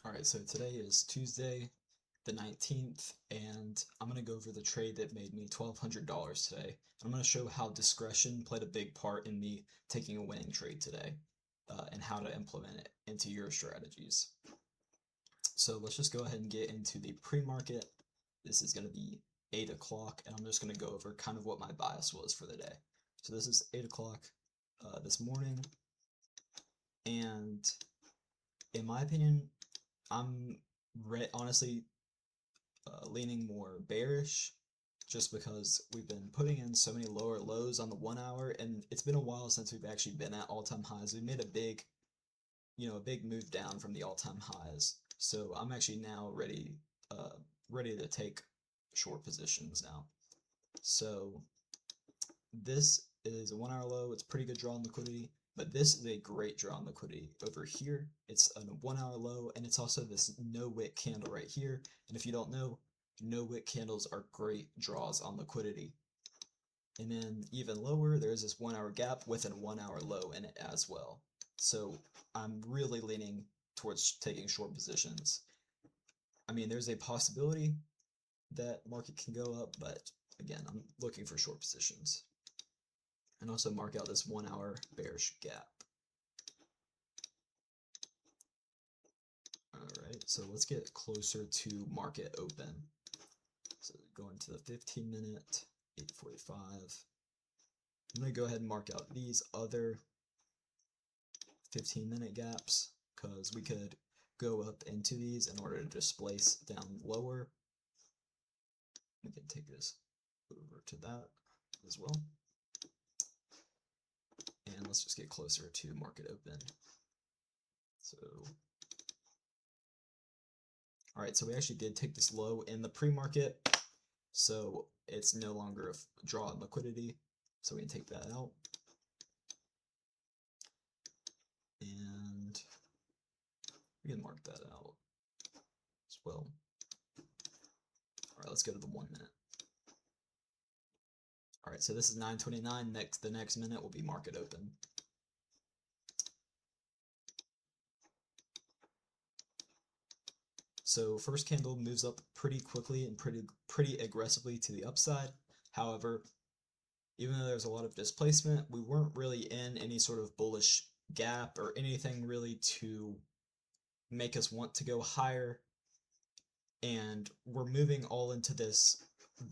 Alright, so today is Tuesday the 19th, and I'm going to go over the trade that made me $1,200 today. I'm going to show how discretion played a big part in me taking a winning trade today, and how to implement it into your strategies. So let's just go ahead and get into the pre-market. This is going to be 8 o'clock, and I'm just going to go over kind of what my bias was for the day. So this is 8 o'clock this morning, and in my opinion, I'm honestly leaning more bearish just because we've been putting in so many lower lows on the 1 hour, and it's been a while since we've actually been at all-time highs. We made a big, a big move down from the all-time highs. So I'm actually now ready to take short positions now. So this is a 1 hour low. It's pretty good draw on liquidity. But this is a great draw on liquidity over here. It's a 1 hour low, and it's also this no wick candle right here. And if you don't know, no wick candles are great draws on liquidity. And then even lower, there's this 1 hour gap with a 1 hour low in it as well. So I'm really leaning towards taking short positions. I mean, there's a possibility that market can go up, but again, I'm looking for short positions. And also mark out this 1 hour bearish gap. Alright, so let's get closer to market open. So going to the 15-minute, 8:45. I'm going to go ahead and mark out these other 15-minute gaps because we could go up into these in order to displace down lower. We can take this over to that as well. And let's just get closer to market open. So, alright, so we actually did take this low in the pre-market, so it's no longer a draw on liquidity, so we can take that out. And we can mark that out as well. Alright, let's go to the 1 minute. Alright, so this is 9:29. The next minute will be market open. So first candle moves up pretty quickly and pretty aggressively to the upside. However, even though there's a lot of displacement, we weren't really in any sort of bullish gap or anything really to make us want to go higher. And we're moving all into this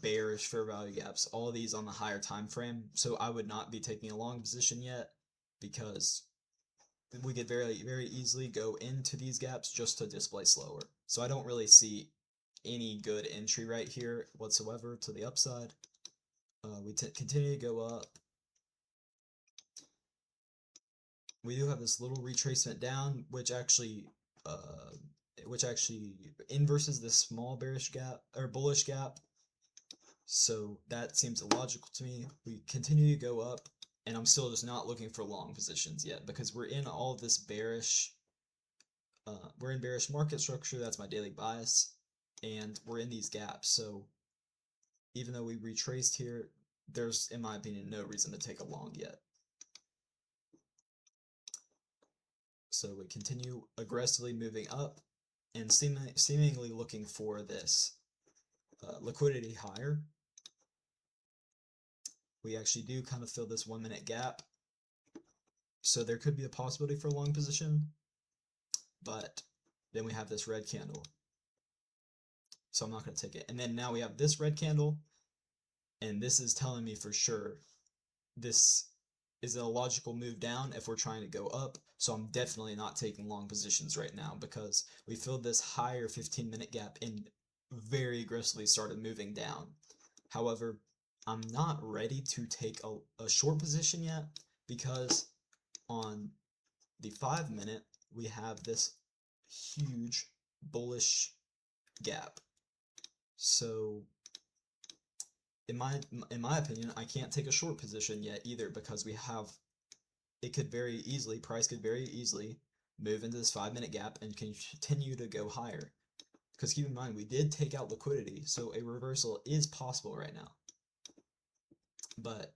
bearish fair value gaps, all of these on the higher time frame. So I would not be taking a long position yet because we could very easily go into these gaps just to displace lower. So I don't really see any good entry right here whatsoever to the upside. We continue to go up. We do have this little retracement down, which actually inverses this small bearish gap or bullish gap. So that seems illogical to me. We continue to go up, and I'm still just not looking for long positions yet because we're in all of this bearish. We're in bearish market structure. That's my daily bias, and we're in these gaps. So even though we retraced here, there's, in my opinion, no reason to take a long yet. So we continue aggressively moving up and seemingly looking for this liquidity higher. We actually do kind of fill this 1 minute gap. So there could be a possibility for a long position, but then we have this red candle. So I'm not going to take it. And then now we have this red candle, and this is telling me for sure this is a logical move down if we're trying to go up. So I'm definitely not taking long positions right now because we filled this higher 15-minute gap and very aggressively started moving down. However, I'm not ready to take a short position yet because on the 5 minute we have this huge bullish gap. So in my opinion, I can't take a short position yet either because price could very easily move into this 5 minute gap and continue to go higher. Because keep in mind, we did take out liquidity, so a reversal is possible right now. But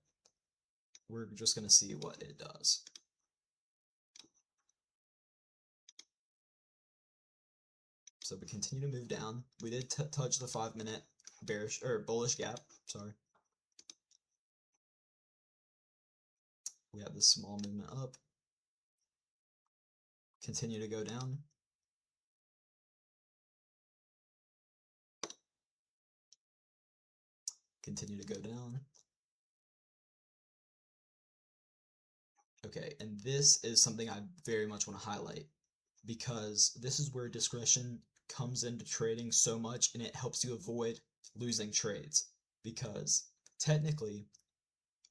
we're just going to see what it does. So we continue to move down. We did touch the 5-minute bearish or bullish gap. Sorry. We have this small movement up. Continue to go down. Continue to go down. Okay, and this is something I very much want to highlight because this is where discretion comes into trading so much, and it helps you avoid losing trades. Because technically,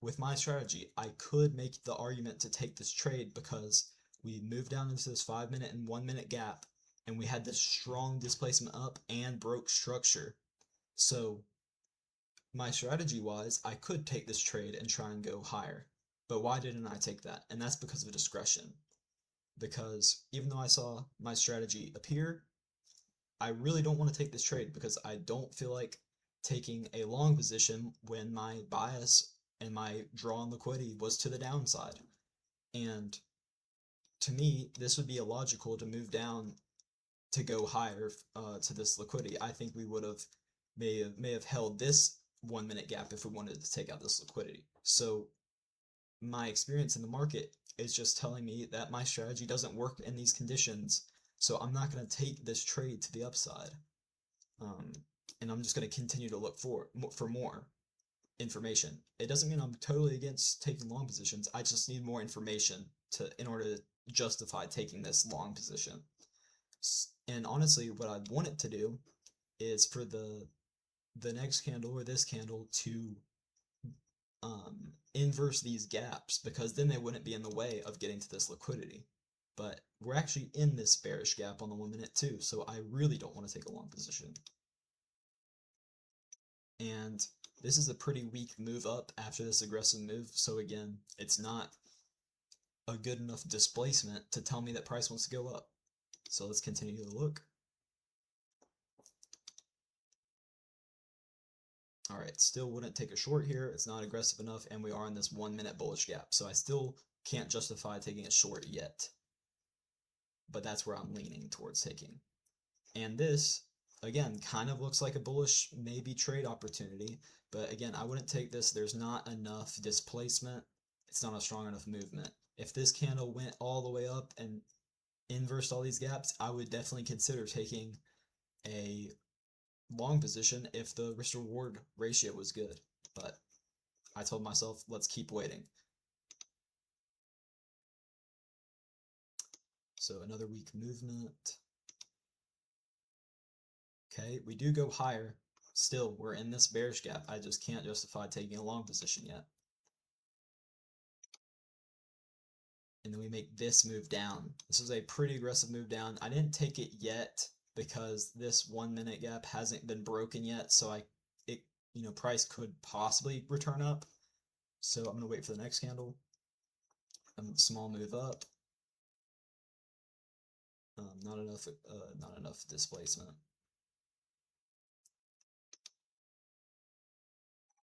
with my strategy, I could make the argument to take this trade because we moved down into this 5-minute and 1-minute gap, and we had this strong displacement up and broke structure. So my strategy wise, I could take this trade and try and go higher. But why didn't I take that? And that's because of discretion. Because even though I saw my strategy appear, I really don't want to take this trade because I don't feel like taking a long position when my bias and my draw on liquidity was to the downside. And to me, this would be illogical to move down to go higher to this liquidity. I think we would have may have held this 1-minute gap if we wanted to take out this liquidity. So my experience in the market is just telling me that my strategy doesn't work in these conditions. So I'm not going to take this trade to the upside. And I'm just going to continue to look for more information. It doesn't mean I'm totally against taking long positions. I just need more information in order to justify taking this long position. And honestly, what I want it to do is for the next candle or this candle to inverse these gaps, because then they wouldn't be in the way of getting to this liquidity. But we're actually in this bearish gap on the 1-minute too, so I really don't want to take a long position. And this is a pretty weak move up after this aggressive move, so again, it's not a good enough displacement to tell me that price wants to go up. So let's continue to look. All right, still wouldn't take a short here. It's not aggressive enough, and we are in this 1-minute bullish gap. So I still can't justify taking a short yet. But that's where I'm leaning towards taking. And this, again, kind of looks like a bullish maybe trade opportunity. But again, I wouldn't take this. There's not enough displacement. It's not a strong enough movement. If this candle went all the way up and inversed all these gaps, I would definitely consider taking a long position if the risk reward ratio was good, but I told myself let's keep waiting. So another weak movement. Okay, we do go higher. Still, we're in this bearish gap. I just can't justify taking a long position yet. And then we make this move down. This is a pretty aggressive move down. I didn't take it yet because this 1-minute gap hasn't been broken yet, so price could possibly return up. So I'm gonna wait for the next candle. Small move up. Not enough displacement.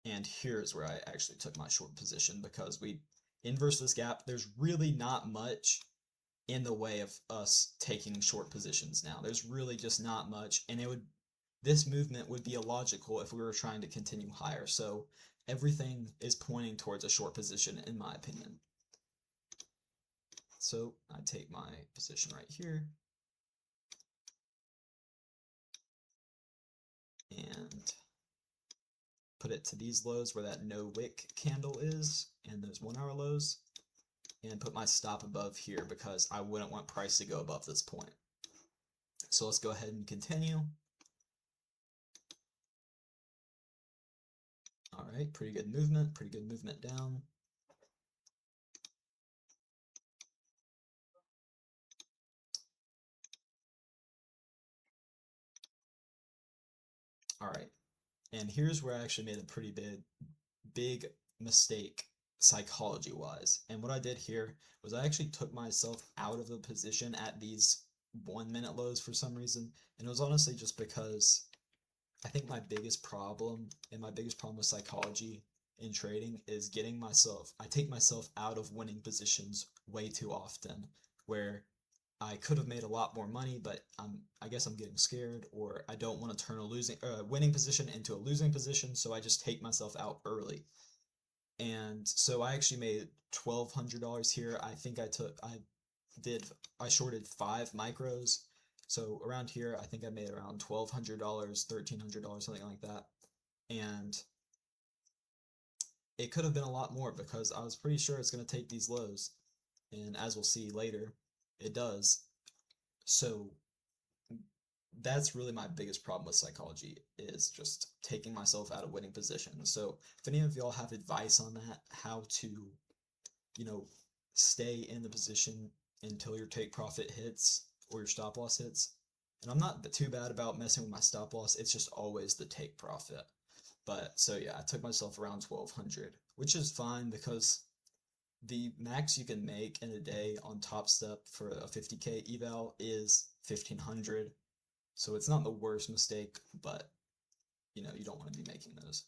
And here's where I actually took my short position because we inverse this gap. There's really not much in the way of us taking short positions now. There's really just not much, and this movement would be illogical if we were trying to continue higher. So everything is pointing towards a short position in my opinion. So I take my position right here and put it to these lows where that no wick candle is and those 1-hour lows, and put my stop above here because I wouldn't want price to go above this point. So let's go ahead and continue. All right, pretty good movement down. All right, and here's where I actually made a pretty big mistake psychology wise. And what I did here was I actually took myself out of the position at these 1-minute lows for some reason. And it was honestly just because I think my biggest problem with psychology in trading is I take myself out of winning positions way too often, where I could have made a lot more money, but I guess I'm getting scared, or I don't want to turn a winning position into a losing position, so I just take myself out early. And so I actually made $1,200 here. I think did I shorted 5 micros. So around here, I think I made around $1,200, $1,300, something like that. And it could have been a lot more because I was pretty sure it's going to take these lows. And as we'll see later, it does. So that's really my biggest problem with psychology, is just taking myself out of winning positions. So if any of y'all have advice on that, how to, you know, stay in the position until your take profit hits or your stop loss hits. And I'm not too bad about messing with my stop loss. It's just always the take profit. But so yeah, I took myself around 1200, which is fine because the max you can make in a day on Top Step for a 50k eval is 1500. So it's not the worst mistake, but you know, you don't want to be making those.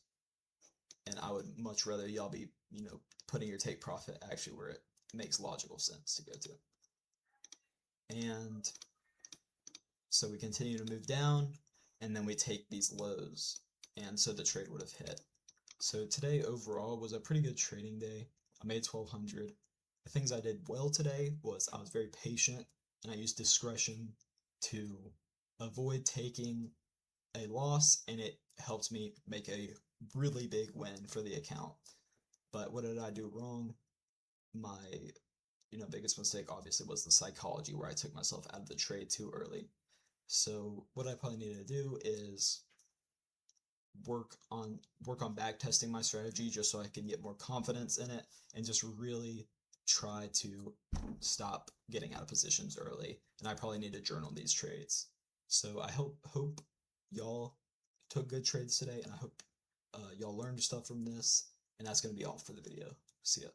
And I would much rather y'all be, you know, putting your take profit actually where it makes logical sense to go to. And so we continue to move down, and then we take these lows, and so the trade would have hit. So today overall was a pretty good trading day. I made 1200. The things I did well today was I was very patient, and I used discretion to avoid taking a loss, and it helped me make a really big win for the account. But what did I do wrong? My, you know, biggest mistake obviously was the psychology, where I took myself out of the trade too early. So what I probably need to do is work on back testing my strategy just so I can get more confidence in it, and just really try to stop getting out of positions early. And I probably need to journal these trades. So I hope y'all took good trades today, and I hope y'all learned stuff from this. And that's going to be all for the video. See ya.